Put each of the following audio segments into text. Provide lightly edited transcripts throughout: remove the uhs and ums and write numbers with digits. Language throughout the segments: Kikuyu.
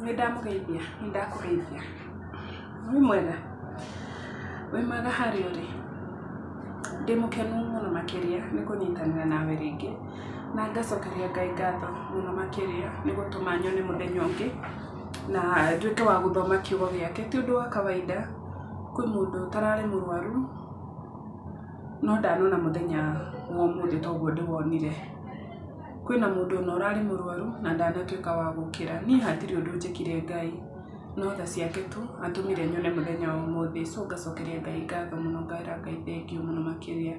Nĩndamũgeithia, nĩndakũgeithia. Wĩ mwega harĩa ũrĩ? Ndĩ mũkenu mũno makĩria nĩ kũnyitanĩra nawe rĩngĩ na ngacokeria Ngai ngatho mũno makĩria nĩ gũtũma nyone mũthenya ũngĩ na nduĩke wa gũthoma kiugo gĩake. Ti ũndũ wa kawaida kwĩ mũndũ ũtararĩ mũrwaru no ndanona mũthenya wa ũmũthĩ toguo ndĩwonire. Kwĩna mũndũ ona ũrarĩ mũrwaru na ndanatuĩka wa gũkĩra. Niĩ hatirĩ ũndũ njĩkire Ngai no tha ciake tu atũmire nyone mũthenya wa ũmũthĩ. So ngacokeria Ngai ngatho mũno, ngaĩra Ngai thengiũ mũno makĩria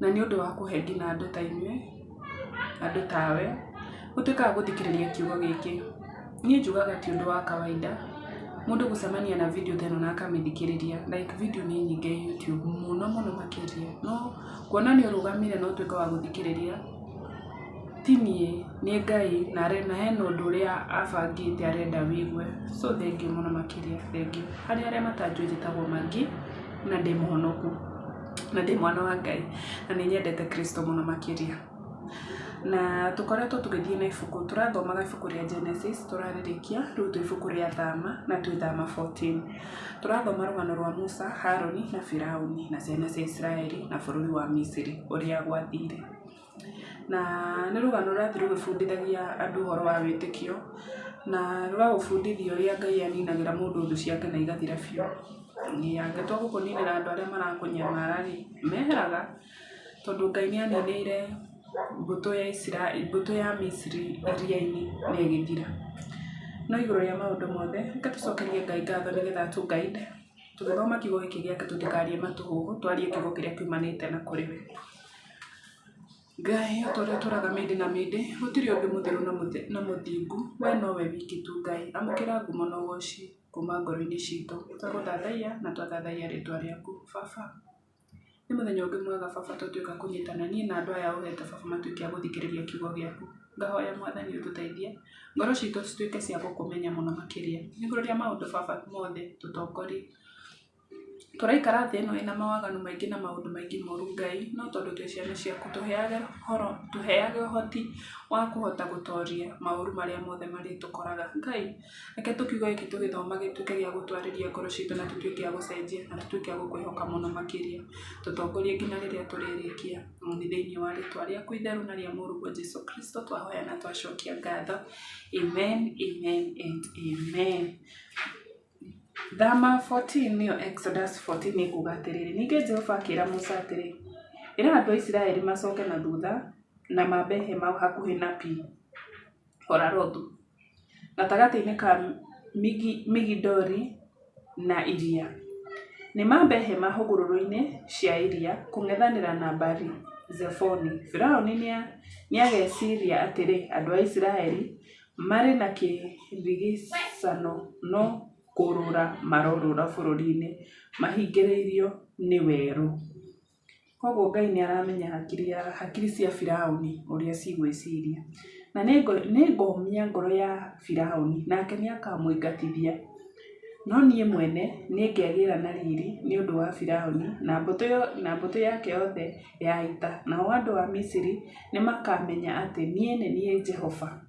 na nĩ ũndũ wa kũhe nginya andũ ta inyuĩ, andũ tawe gũtuĩka gũthikĩrĩria kiugo gĩkĩ. Niĩ njugaga ti ũndũ wa kawaida mũndũ gũcemania na video ta ĩno na akamĩthikĩrĩria. Like video nĩ nyingĩ YouTube mũno makĩria, no kuona nĩ ũrũgamire na ũtuĩka wa gũthikĩrĩria ti niĩ, nĩ Ngai na hena ũndũ ũrĩa abangĩte arenda wĩigue. So thengiũ mũno makĩria, thengiũ. Harĩ arĩa matanjũĩ njĩtagwo Mangi na ndĩ mũhonoku na ndĩ mwana wa Ngai na nĩ nyendete Kristo mũno makĩria. Na tũkoretwo tũgĩthiĩ na ibuku, tũrathomaga ibuku rĩa Genesis, tũrarĩrĩkia rĩu twĩ ibuku rĩa Thama na twĩ Thama 14. Tũrathoma rũgano rwa Musa, Haroni na Firaũni na ciana cia Israeli na bũrũri wa Misiri ũrĩa gwathire. Na nĩ rũgano rũrathiĩ rũgĩbundithagia andũ ũhoro wa wĩtĩkio na rũgagũbundithia ũrĩa Ngai aninagĩra mũndũ thũ ciake na igathira biũ. Angĩtua gũkũninĩra andũ arĩa marakũnyamara-rĩ, meheraga tondũ Ngai nĩ aninĩire mbũtũ ya Misiri iria-inĩ na ĩgĩthira. No igũrũ rĩa maũndũ mothe reke tũcokerie Ngai ngatho nĩgetha atũ-guide tũgĩthoma kiugo gĩkĩ gĩake, tũtikarie matũhũgũ, twarie kiugo kĩrĩa kiumanĩte na kũrĩ we. Ngai o ta ũrĩa ũtũũraga mĩndĩ na mĩndĩ, gũtirĩ ũndũ mũtheru na mũthingu, we nowe wiki tu Ngai. Amũkĩra ngumo na ũgooci kuma ngoro-inĩ citũ. Twagũthathaiya na twathathaiya rĩĩtwa rĩaku Baba. Nĩ mũthenya ũngĩ mwega Baba tũtuĩka kũnyitana niĩ na andũ aya ũhete Baba matuĩke a gũthikĩrĩria kiugo gĩaku. Ngahoya Mwathani ũtũteithie ngoro citũ cituĩke cia gũkũmenya mũno makĩria. Igũrũ rĩa maũndũ Baba mothe tũtongorie. Tũraikara thĩ ĩno ĩna mawaganu maingĩ na maũndũ maingĩ moru Ngai, no tondũ twĩ ciana ciaku tũheage ũhoti wa kũhota gũtoria maũru marĩa mothe marĩtũkoraga. Ngai reke kiugo gĩkĩ tũgĩthoma gĩtuĩke gĩa gũtwarĩria ngoro citũ na tũtuĩke a gũcenjia na tũtuĩke a gũkwĩhoka mũno makĩria. Tũtongorie nginya rĩrĩa tũrĩrĩkia nĩ thĩinĩ wa rĩĩtwa rĩaku itheru na rĩa mũrũguo Jesũ Kristo twahoya na twacokia ngatho. Amen, amen and amen. Thama 14 nĩyo Exodus 14 nĩ kuuga atĩrĩrĩ, ningĩ Jehova akĩĩra Musa atĩrĩ, ĩra andũ a Isiraeli macoke na thutha na mambe hema hakuhĩ na Pi-Hahirothi gatagatĩ-inĩ ka Migidoli na iria. Nĩ mambe hema hũgũrũrũ-inĩ cia iria kũng'ethanĩra na Baali-Zefoni. Firaũni nĩ ageciria atĩrĩ, andũ a Isiraeli marĩ na kĩrigiicano no kũrũra marorũra bũrũri-inĩ mahingĩrĩirio nĩ werũ. Koguo Ngai nĩ aramenya hakiri cia Firaũni ũrĩa cigwĩciria na nĩ ngomia ngoro ya Firaũni nake nĩ akamũingatithia. No niĩ mwene nĩ ngegĩĩra na riri nĩ ũndũ wa Firaũni na mbũtũ yake yothe ya ita, nao andũ a Misiri nĩ makamenya atĩ niĩ nĩ niĩ Jehova.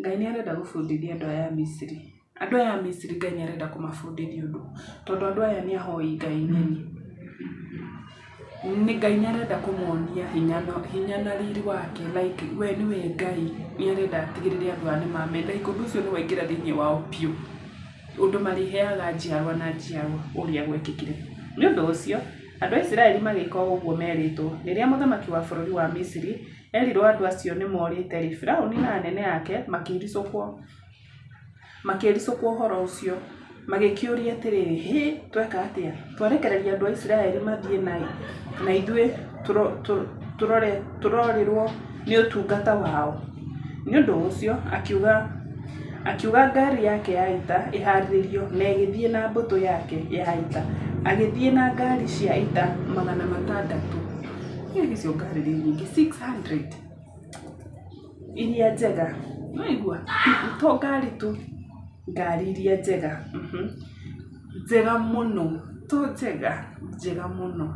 Ngai nĩ arenda gũbundithia andũ aya a Misiri. Andũ aya a Misiri Ngai nĩ arenda kũmabundithia ũndũ tondũ andũ aya nĩ ahoi Ngai nyeni. Ngai nĩ arenda kũmonia hinya na riri wake, like we nĩwe Ngai. Nĩ arenda atigĩrĩre andũ aya nĩ mamenda ũndũ ũcio nĩ waingĩra thĩinĩ wao biũ, ũndũ marĩheaga njiarwa na njiarwa ũrĩa gwekĩkire. Nĩ ũndũ ũcio andũ a Isiraeli magĩka ũguo merĩtwo. Rĩrĩa mũthamaki wa bũrũri wa Misiri erirwo andũ acio nĩ morĩte-rĩ, Firaũni na anene ake makĩricũkwo ũhoro ũcio, magĩkĩũria atĩrĩrĩ, tweka atĩa? Twarekereria andũ a Isiraeli mathiĩ na ithuĩ tũrorĩrwo nĩ ũtungata wao? Nĩ ũndũ ũcio akiuga ngari yake ya ita ĩharĩrĩrio na ĩgĩthiĩ na mbũtũ yake ya ita, agĩthiĩ na ngari cia ita 600. Icio ngari nyingĩ 600 iria njega, no igua to ngari tu, ngari iria njega njega mũno, to njega mũno.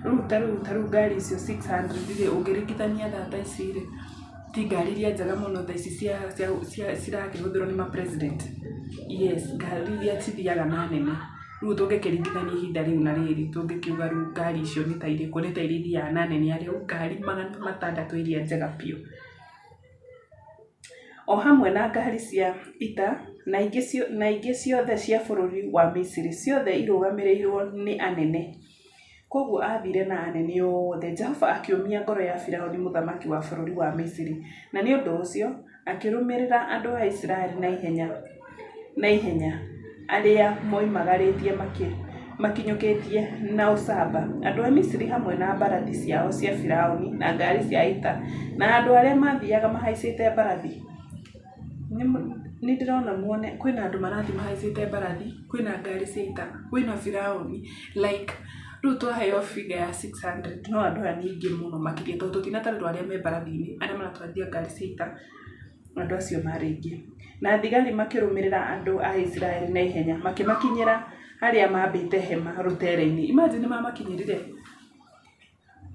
Rĩu ta rĩu ngari icio 600 ũngĩringithania thaa ici-rĩ, ti ngari iria njega mũno thaa ici cirakĩhũthĩrwo nĩ ma-president. Yes, ngari iria cithiaga na nene. Rĩu tũngĩkĩringithania ihinda rĩu na rĩrĩ, tũngĩkiuga rĩu ngari icio nĩ ta irĩkũ, nĩ ta iria ithiaga na nene ya rĩu, ngari 600 iria njega biũ. O hamwe na ngari cia ita na ingĩ ciothe cia bũrũri wa Misiri, ciothe irũgamĩrĩirwo nĩ anene. Koguo athire na anene othe. Jehova akĩũmia ngoro ya Firaũni mũthamaki wa bũrũri wa Misiri, na nĩ ũndũ ũcio akĩrũmĩrĩra andũ a Isiraeli na ihenya arĩa moimagarĩtie makinyũkĩtie na ũcamba. Andũ a Misiri hamwe na mbarathi ciao cia Firaũni na ngari cia ita na andũ arĩa mathiaga mahaicĩte mbarathi. Nĩ ndĩrona muone kwĩna andũ marathiĩ mahaicĩte mbarathi, kwĩna ngari cia ita, kwĩna Firaũni. Like rĩu twaheo figure ya 600, no andũ aya nĩ aingĩ mũno makĩria, tondũ tũtinatarĩrwo arĩa me mbarathi-inĩ, arĩa maratwarithia ngari cia ita, andũ acio marĩ aingĩ. Na thigari makĩrũmĩrĩra andũ a Isiraeli na ihenya, makĩmakinyĩra arĩa mambĩte hema rũtere-inĩ. Imagine mamakinyĩrire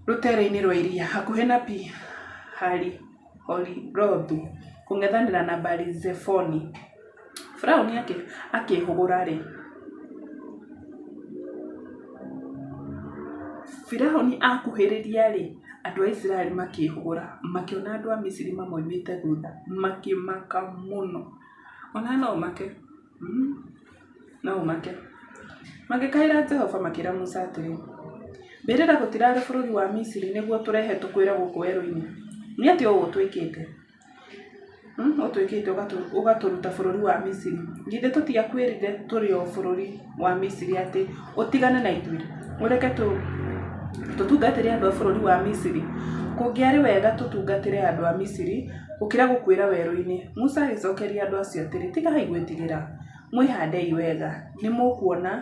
rũtere-inĩ rwa iria hakuhĩ na Pi-Hahirothu kũng'ethanĩra na Baali-Zefoni. Firaũni akĩhũgũra rĩ. Firaũni akuhĩrĩria rĩ, andũ a Isiraeli makĩhũgũra, makĩona andũ a Misiri mamoimĩte thutha, makĩmaka mũno. Ona no make. No make. Magĩkaĩra Jehova makĩra Musa atĩrĩ, mbĩrĩra gũtirarĩ bũrũri wa Misiri nĩguo tũrehe tũkwĩra gũkũ werũ-inĩ. Nĩ atĩ ũũ ũtwĩkĩte. Ũtwĩkĩte ũgatũruta bũrũri wa Misiri. Githĩ tũtiakwĩrire tũrĩ o bũrũri wa Misiri atĩ ũtigane na ithuĩ, ũreke tũtungatĩre andũ a bũrũri wa Misiri. Kũngĩarĩ wega tũtungatĩre andũ a Misiri gũkĩra gũkwĩra werũ-inĩ. Musa agĩcokeria andũ acio atĩrĩ, tigai gwĩtigĩra, mwĩhandei wega, nĩ mũkuona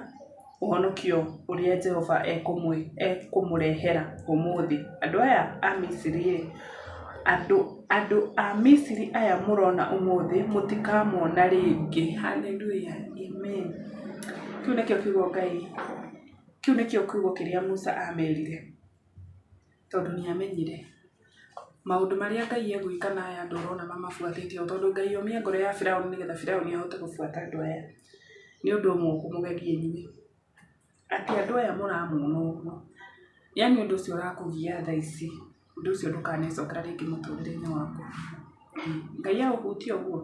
ũhonokio ũrĩa Jehova ekũmũrehera ũmũthĩ. Andũ aya a Misiri, andũ a Misiri aya mũrona ũmũthĩ mũtikamona rĩngĩ. Hallelujah, amen. Kĩu nĩkĩo kiugo Ngai, kĩu nĩkĩo kiugo kĩrĩa Musa amerire, tondũ nĩ amenyire maũndũ marĩa Ngai egwĩka na aya andũ ũrona mamabuatĩte, tondũ Ngai omia ngoro ya Firaũni nĩgetha Firaũni ahote gũbuata andũ aya. Nĩ ũndũ ũmwe ũkũmũgegia inyuĩ, atĩ andũ aya mũramona ũguo, yani ũndũ ũcio ũrakũgia thaa ici, ũndũ ũcio ndũkanecokera rĩngĩ mũtũrĩre-inĩ waku. Ngai agũhutia ũguo,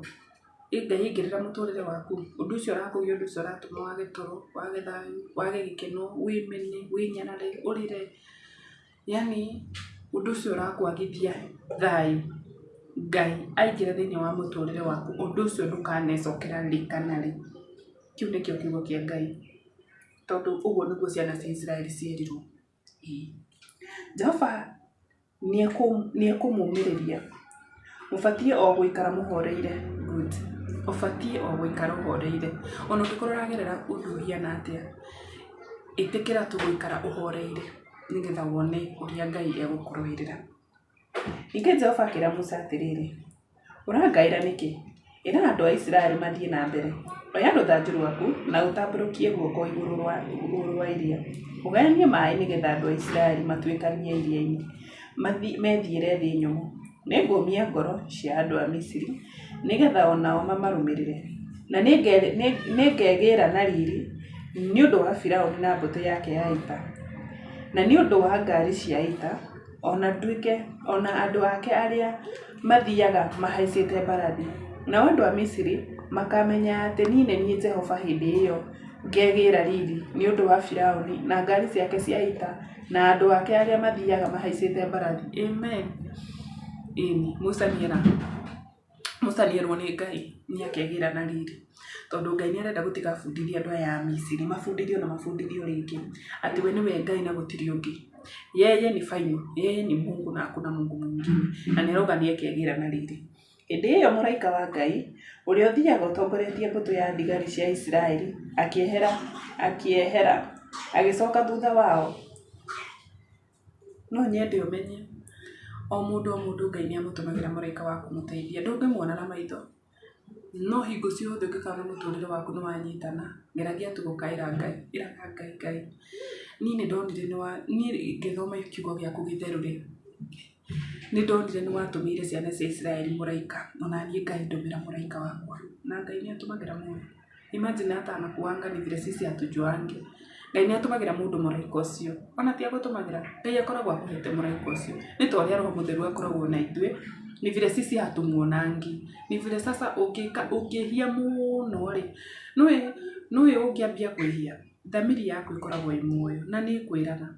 Ngai aingĩrĩra mũtũrĩre waku, ũndũ ũcio ũrakũgia, ũndũ ũcio ũratũma wage toro, wage thayũ, wage gĩkeno, wĩmene, wĩnyarare, ũrĩre, yani ũndũ ũcio ũrakwagithia thayũ. Ngai aingĩra thĩinĩ wa mũtũrĩre waku, ũndũ ũcio ndũkanecokera rĩ kana rĩ. Kĩu nĩkĩo kiugo kĩa Ngai, tondũ ũguo nĩguo ciana cia Isiraeli cierirwo. Jehova nĩ ekũmũmĩrĩria. Mũbatiĩ o gũikara mũhoreire. Good. Ũbatiĩ o gũikara ũhoreire. Ona ũngĩkorwo ũragerera ũndũ ũhiana atĩa, ĩtĩkĩra tu gũikara ũhoreire nĩgetha wone ũrĩa Ngai egũkũrũĩrĩra. Ningĩ Jehova akĩra Musa atĩrĩrĩ, ũrangaĩra nĩkĩ? Ĩra andũ a Isiraeli mathiĩ na mbere. Oya rũthanju rwaku na ũtambũrũkie guoko igũrũ wa iria. Ũgayanie maaĩ nĩgetha andũ a Isiraeli matuĩkanie iria-inĩ, methiĩre thĩ nyũmũ. Nĩngũmia ngoro cia andũ a Misiri nĩgetha onao mamarũmĩrĩre. Na nĩngegĩĩra na riri nĩ ũndũ wa Firaũni na mbũtũ yake ya ita, na nĩ ũndũ wa ngari cia ita, ona andũ ake arĩa mathiaga mahaicĩte mbarathi. Nao andũ a Misiri makamenya atĩ niĩ nĩ niĩ Jehova hĩndĩ ĩyo ngegĩĩra riri nĩ ũndũ wa Firaũni na ngari ciake cia ita na andũ ake arĩa mathiaga mahaicĩte mbarathi. Amen. Ĩni, Musa nĩerwo nĩ Ngai nĩ akegĩĩra na riri, tondũ Ngai nĩ arenda gũtiga bundithia andũ aya a Misiri, mabundithio na mabundithio rĩngĩ atĩ we nĩwe Ngai na gũtirĩ ũngĩ. Yeye ni final, yeye ni Mungu na hakuna Mungu mwingine, na nĩarauga nĩ akegĩĩra na riri. Hĩndĩ ĩyo mũraika wa Ngai ũrĩa ũthiaga ũtongoretie mbũtũ ya thigari cia Isiraeli akĩehera agĩcoka thutha wao. No nyende ũmenye o mũndũ Ngai nĩ amũtũmagĩra mũraika wa kũmũteithia. Ndũngĩmuona na maitho, no hingo ciothe ũngĩkona mũtũrĩre waku nĩ wanyitana, geragia tu gũkaĩra Ngai, ĩraga Ngai. Niĩ nĩ ndonire niĩ ngĩthoma kiugo gĩaku gĩtheru rĩ, nĩ ndonire nĩ watũmĩire ciana cia Israeli mũraika, ona niĩ Ngai ndũmĩra mũraika wakwa, na Ngai nĩ atũmagĩra mũndũ. Imagine hata anakuanga ni vile sisi hatujuangi. Ngai nĩ atũmagĩra mũndũ mũraika ũcio, ona ti agũtũmagĩra, Ngai akoragwo akũhete mũraika ũcio. Nĩ ta ũrĩa Roho Mũtheru akoragwo na ithuĩ, ni vile sisi hatumuonangi, ni vile sasa ũngĩhia mũno rĩ, nũĩ ũngĩambia kwĩhia, thamiri yaku ĩkoragwo ĩ muoyo na nĩ kwĩraga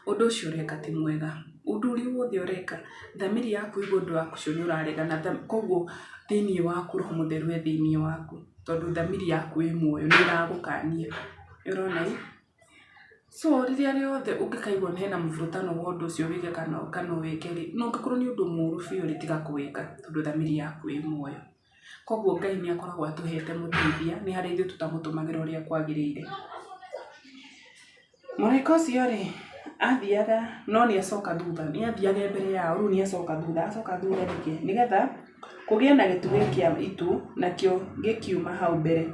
ũndũ ũcio ũreka ti mwega. Ũndũ ũrĩa wothe ũreka, thamiri yaku igua ũndũ waku ũcio nĩ ũrarega, na koguo thĩinĩ waku Roho Mũtheru e thĩinĩ waku, tondũ thamiri yaku ĩ muoyo nĩ ĩragũkania. Ũrona ĩ? So rĩrĩa rĩothe ũngĩkaigua hena mũvurutano wa ũndũ ũcio wĩke kana wĩke rĩ, no ũngĩkorwo nĩ ũndũ mũũru biũ rĩ, tiga kũwĩka tondũ thamiri yaku ĩ muoyo. Koguo Ngai nĩ akoragwo atũhete mũteithia, nĩ harĩa ithuĩ tũtamũtũmagĩra ũrĩa kwagĩrĩire. Mũraika ũcio rĩ, athiaga no nĩ acoka thutha, nĩ athiaga mbere yao, rĩu nĩ acoka thutha nĩkĩ? Nĩgetha kũgĩe na gĩtugĩ kĩa itu, nakĩo gĩkiuma hau mbere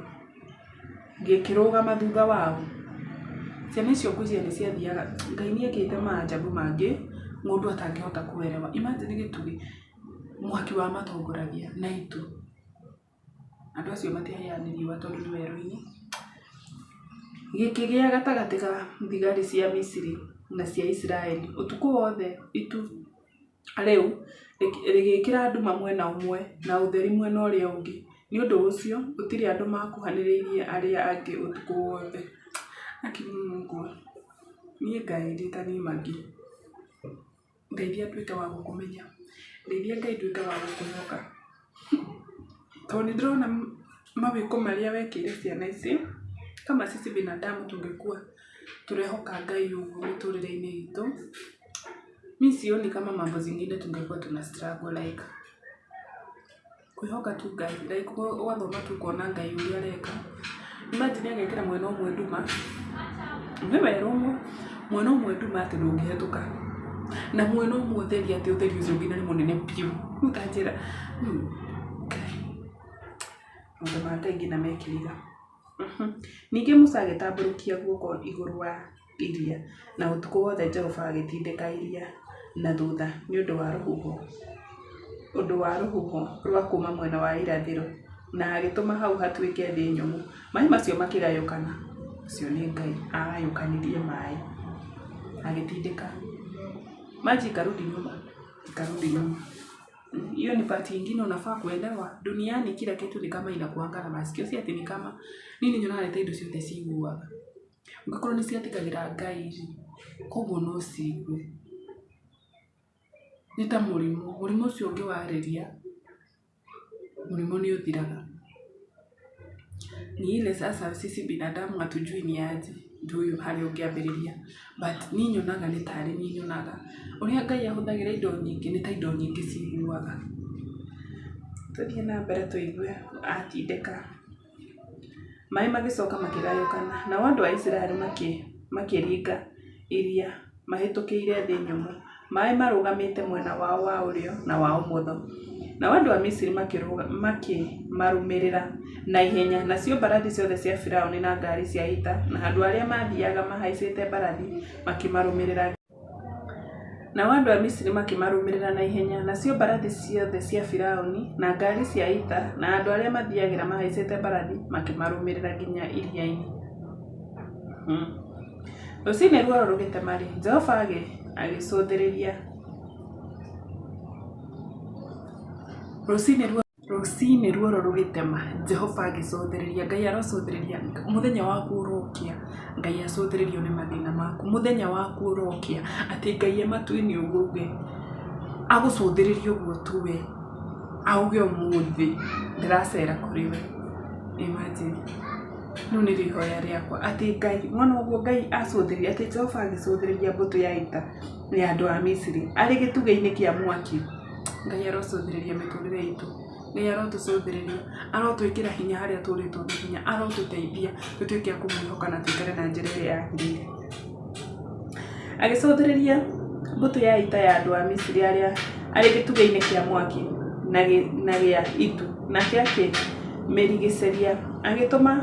gĩkĩrũgama thutha wao. Ciana icio ngwĩciria nĩ ciathiaga, Ngai nĩ ekĩte maajabu mangĩ mũndũ atangĩhota kuelewa. Imagine gĩtugĩ, mwaki wa matongoragia na itu. Andũ acio matiaheanĩ riũa tondũ nĩ werũ-inĩ. Gĩkĩgĩa gatagatĩ ga thigari cia Misiri na cia Israeli. Ũtukũ wothe itu rĩu rĩgĩkĩra nduma mwena ũmwe na ũtheri mwena ũrĩa ũngĩ. Nĩ ũndũ ũcio gũtirĩ andũ makuhanĩrĩirie arĩa angĩ ũtukũ wothe. Mungu, niĩ Ngai ndĩta niĩ mangĩ. Ndeithia nduĩke wa gũkũmenya. Ndeithia Ngai nduĩke wa gũkũnyoka. Tondũ nĩ ndĩrona mawĩko marĩa wekĩire ciana ici, kama sisi binadamu tungekuwa turehoka Ngai ũguo mĩtũrĩre-inĩ itũ. Mimi sioni kama mambo zingine tungekuwa tuna struggle like kwĩhoka tu Ngai, like wathoma tu kuona Ngai ũrĩa areka. Imagine agekĩra mwena ũmwe nduma, nĩ werũ mwena ũmwe nduma atĩ ndũngĩhetũka, na mwena ũmwe ũtheri atĩ ũtheri ũcio nginya nĩ mũnene piũ. Rĩu ta njĩra maũndũ ma Ngai nginya mekĩriga. Ningĩ Musa agĩtambũrũkia guoko igũrũ wa iria, na ũtukũ wothe Jehova agĩtindĩka iria na thutha nĩ ũndũ wa rũhuho rwa kuma mwena wa irathĩro, na agĩtũma hau hatuĩke thĩ nyũmũ. Maĩ macio makĩgayũkana. Ũcio nĩ Ngai agayũkanirie maĩ agĩtindĩka. Maji ikarudi nyuma. Hiyo ni pati ingine unafaa kuelewa. Duniani kila kitu ni kama inakuanga na masikio, si ati ni kama nini nyona leta indo ciothe ciguaga. Ungĩkorwo nĩ ciatikagĩra Ngai koguo no cigue. Nĩ ta mũrimũ ũcio ũngĩwarĩria, mũrimũ nĩ ũthiraga. Ni ile sasa sisi binadamu hatujui ni aje ndio hali ũngĩambĩrĩria, but ni nyonaga nĩ tarĩ ni nyonaga ũrĩa Ngai ahũthagĩra indo nyingĩ nĩ ta indo nyingĩ ciguaga. Tũthiĩ na mbere tũigue atindĩka. Maĩ magĩcoka makĩgayũkana, na andũ a Israeli makĩringa iria mahĩtũkĩire thĩ nyũmũ. Maĩ marũgamĩte mwena wao wa ũrĩo na wa ũmotho. Na andũ a Misiri makĩmarũmĩrĩra na ihenya, nacio mbarathi ciothe cia Firaũni na ngari cia ita, na andũ arĩa mathiaga mahaicĩte mbarathi makĩmarũmĩrĩra. Na andũ a Misiri makĩmarũmĩrĩra na ihenya, nacio mbarathi ciothe cia Firaũni na ngari cia ita, na andũ arĩa mathiagĩra mahaicĩte mbarathi makĩmarũmĩrĩra nginya iria-inĩ. Rũcinĩ ruoro rũgĩtema rĩ, Jehova agĩcũthĩrĩria. Rũcinĩ ruoro rũgĩtema, Jehova agĩcũthĩrĩria. Ngai arocũthĩrĩria mũthenya waku ũrokia, Ngai acũthĩrĩrio nĩ mathĩna maku. Mũthenya waku ũrokia atĩ Ngai matu-inĩ ũguo agũcũthĩrĩria ũguo tu we, auge ũmũthĩ ndĩracera kũrĩ we. Imagine rĩu nĩ rĩhoya rĩakwa atĩ Ngai mwana ũguo Ngai acũthĩrĩria, atĩ Jehova agĩcũthĩrĩria mbũtũ ya ita nĩ andũ a Misiri arĩ gĩtugĩ-inĩ kĩa mwaki. Ngai arocũthĩrĩria mĩtũrĩre itũ, Ngai arotũcũthĩrĩria, arotwĩkĩra hinya harĩa tũrĩtwo nĩ hinya, arotũteithia tũtuĩke a kũmwĩhoka na tũikare na njĩra ĩrĩa yagĩrĩire. Agĩcũthĩrĩria mbũtũ ya ita ya andũ a Misiri arĩa arĩ gĩtugĩ-inĩ kĩa mwaki na gĩa itu, nake akĩmĩrigicĩria, agĩtũma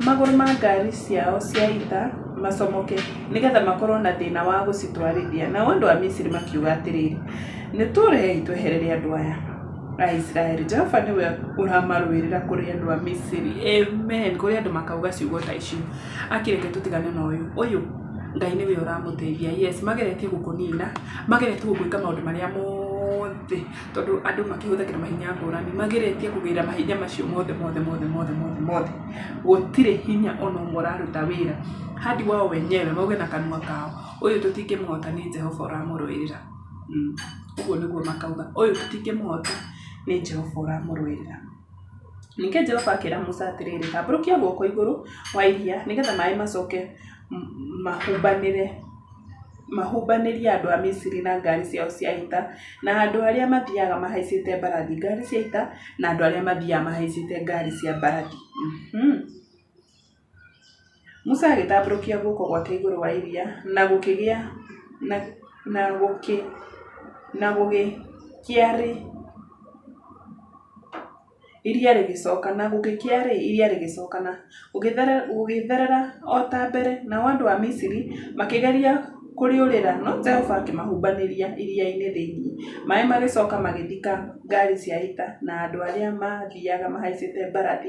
magũrũ ma ngari ciao cia ita macomoke nigetha makorwo na thina wa gucitwarithia. Na andu a Misiri makiuga atiriri, niturei tweherere andu aya a Israeli. Jehova niwe uramarwirira kuri andu a Misiri. Amen. Kuri andu makauga ciugo ta icio, akireke tutigane na uyu Ngai niwe uramuteithia. Yes, mageretie gukunina, mageretie gugwika maundu maria mothe, tondu andu makihuthakira mahinya ngurani, mageretie kugira mahinya macio mothe gutire hinya ona muraruta wira hadi wao wenyewe mauge na kanua kao, uyu tutingimhota ni Jehova uramurwirira. Uguo niguo makauga, uyu tutingimhota ni Jehova uramurwirira. Ningĩ Jehova akĩra Musa atiriri, tambũrũkia guoko igũrũ wa iria nigetha maĩ macoke mahumbanĩrie andũ a Misiri na ngari ciao cia ita, na andũ arĩa mathiaga mahaicĩte mbarathi ngari cia ita, na andũ arĩa mathiaga mahaicĩte ngari cia mbarathi. Musa agĩtambũrũkia guoko gwake igũrũ wa iria na gũkĩgĩa na gũgĩkĩa iria rĩgĩcokana gũgĩtherera o ta mbere, na andũ a Misiri makĩgeria kuriurira, no Jehova akĩmahumbanĩria iria-inĩ thĩinĩ. Maĩ magĩcoka magĩthika ngari cia ita na andũ arĩa mathiaga mahaicĩte mbarathi,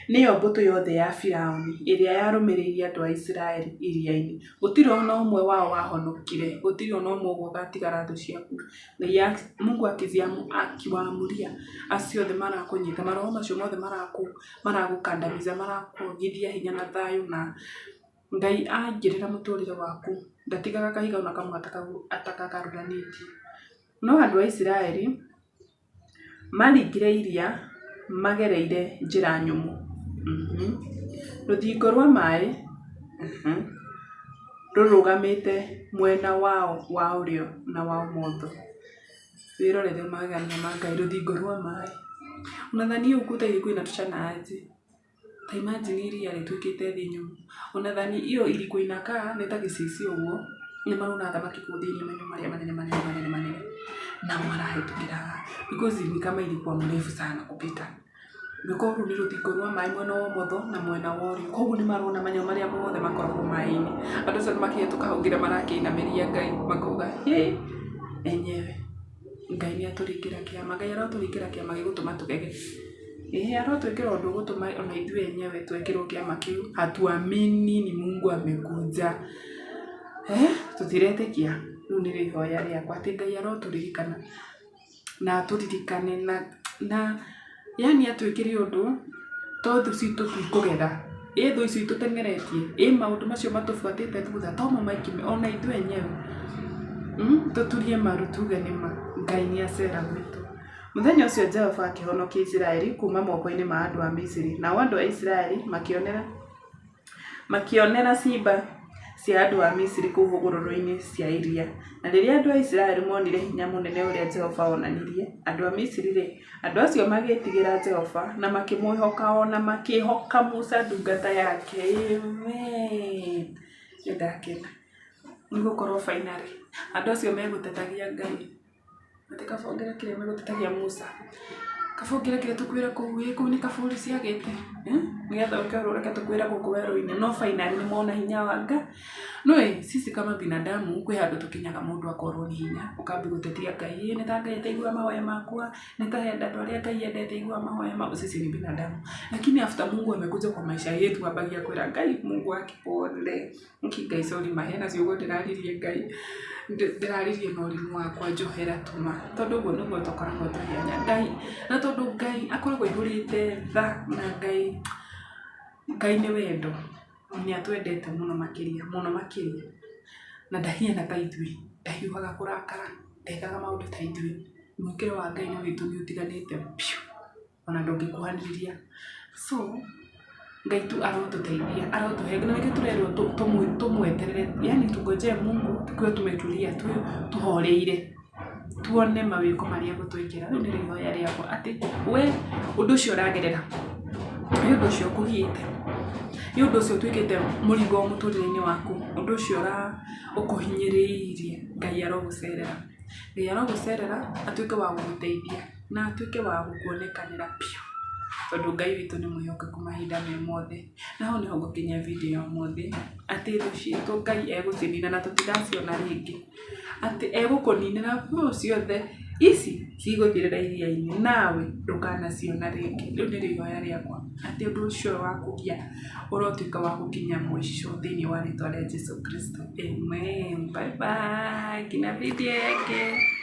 nĩyo mbũtũ yothe ya Firaũni ĩrĩa yarũmĩrĩire andũ a Isiraeli iria-inĩ. Gũtirĩ ona ũmwe wao wahonokire, gũtirĩ ona ũmwe ũgatigara thũ ciaku. Ngai Mungu akiwaamuria acio othe marakũnyita, maroho macio mothe maragũkandamiza, marakũgithia hinya na thayũ, na Ngai angĩrĩra mũtũrĩre waku ndatigaga kahiga ona kamwe atakagarũranĩtie. No andũ a Isiraeli maringire iria magereire njĩra nyũmũ. Rũthingo rwa maĩ rũrũgamĩte mwena wao wa ũrĩo na wa ũmotho. Wĩrorere magania ma Ngai, rũthingo rwa maĩ. Unathani ukuta ilikuwa inatoshana aje? Ta imagine iria rĩtuĩkĩte thĩ nyũmũ. Unathani iyo ilikuwa inakaa nĩ ta gĩcicio ũguo, nĩ marona thamaki kũu thĩinĩ marĩa manene na marahĩtũkĩra, because ni kama ilikuwa mrefu sana kupita. Because ni rũthingo rwa maĩ mwena wa ũmotho na mwena wa ũrĩo, koguo nĩ marona manyamũ marĩa mothe makoragwo maĩ-inĩ. Andũ acio makĩhĩtũka hau nginya marakĩinamĩria Ngai makauga, enyewe Ngai nĩ atũringĩra kĩama, Ngai aratũringĩra kĩama gĩgũtũma tũgege. Aratwĩkĩra ũndũ gũtũma ona ithuĩ enyewe twekĩrwo kĩama kĩu. Hatuamini ni Mungu amekuja. Tutiretĩkia. Rĩu nĩ ihoya rĩakwa atĩ Ngai arotũririkana na atũririkane na yani atwĩkĩre ũndũ to thũ citũ twikũgetha, thũ icio itũtengeretie, maũndũ macio matũbuatĩte thutha to maikime ona ithuĩ enyewe tũturie maru tuge nĩma Ngai nĩ acera gwitũ. Mũthenya ũcio Jehova akĩhonokia Isiraeli kuma moko-inĩ ma andũ a Misiri, na andũ a Isiraeli makĩonera ciimba cia andũ a Misiri kũu hũgũrũrũ-inĩ cia iria. Na rĩrĩa andũ a Isiraeli monire hinya mũnene ũrĩa Jehova onanirie andũ a Misiri, andũ acio magĩtigĩra Jehova na makĩmwĩhoka ona makĩhoka Musa ndungata yake. Amen. Nĩndakena nĩ gũkorwo finally andũ acio megũtetagia Ngai. Matikabongera kĩrĩa megũtetagia Musa, kabongera kĩrĩa tũkwĩra kũu nĩ kaburi ciagĩte, nĩgetha ũkerũreke tũkwĩra gũkũ werũ-inĩ. No finally nĩ mona hinya wa Ngai. No sisi kama binadamu kwĩ handũ tũkinyaga mũndũ akorwo nĩ hinya ũkambi gũtetia Ngai. Nĩ ta Ngai ataigua mahoya makwa, nĩ ta andũ arĩa Ngai endete igua mahoya makwa. Sisi ni binadamu, lakini after Mungu amekuja kwa maisha yetu ambagia kwĩra Ngai, Mungu akipole Ngai sorry mahena ciugo ndĩraririe Ngai, ndĩraririe na ũrimũ wakwa njohera tuma, tondũ ũguo nĩguo tũkoragwo tũhianya Ngai. Na tondũ Ngai akoragwo aihũrĩte tha, na Ngai nĩ wendo, nĩ atwendete mũno makĩria, na ndahiana ta ithuĩ, ndahiũhaga kũrakara, ndekaga maũndũ ta ithuĩ. Mwĩkĩre wa Ngai nĩ witũ nĩ ũtiganĩte ona ndũngĩkuhanĩrĩria. So Ngai tu arotũteithia, arotũhe, na nĩkĩo tũrerwo tũmweterere, yani tungoje Mungu tukiwa tumetulia, tuhoreire, tuone mawĩko marĩa gũtwĩkĩra. Rĩu nĩ ihoya rĩakwa atĩ we ũndũ ũcio ũragerera, nĩ ũndũ ũcio ũkũgiĩte, nĩ ũndũ ũcio ũtuĩkĩte mũrigo mũtũrĩre-inĩ waku, ũndũ ũcio ũkũhinyĩrĩirie, Ngai arogũcerera atuĩke wa gũgũteithia na atuĩke wa gũkuonekanĩra piũ. tondũ Ngai witũ nĩ mwĩhokeku mahinda me mothe. Na hau nĩho ngũkinyia video ũmũthĩ, atĩ thũ citũ Ngai egũcinina na tũtigaciona rĩngĩ, atĩ egũkũninĩra ciothe ici cigũthirĩra iria-inĩ, nawe ndũkanaciona rĩngĩ. Rĩu nĩrĩo ihoya rĩakwa, atĩ ũndũ ũcio wakũgia ũrotuĩka wa gũkinya mũico thĩinĩ wa rĩtwa rĩa Jesũ Kristo. Amen. Bye bye. Nginya video ĩngĩ.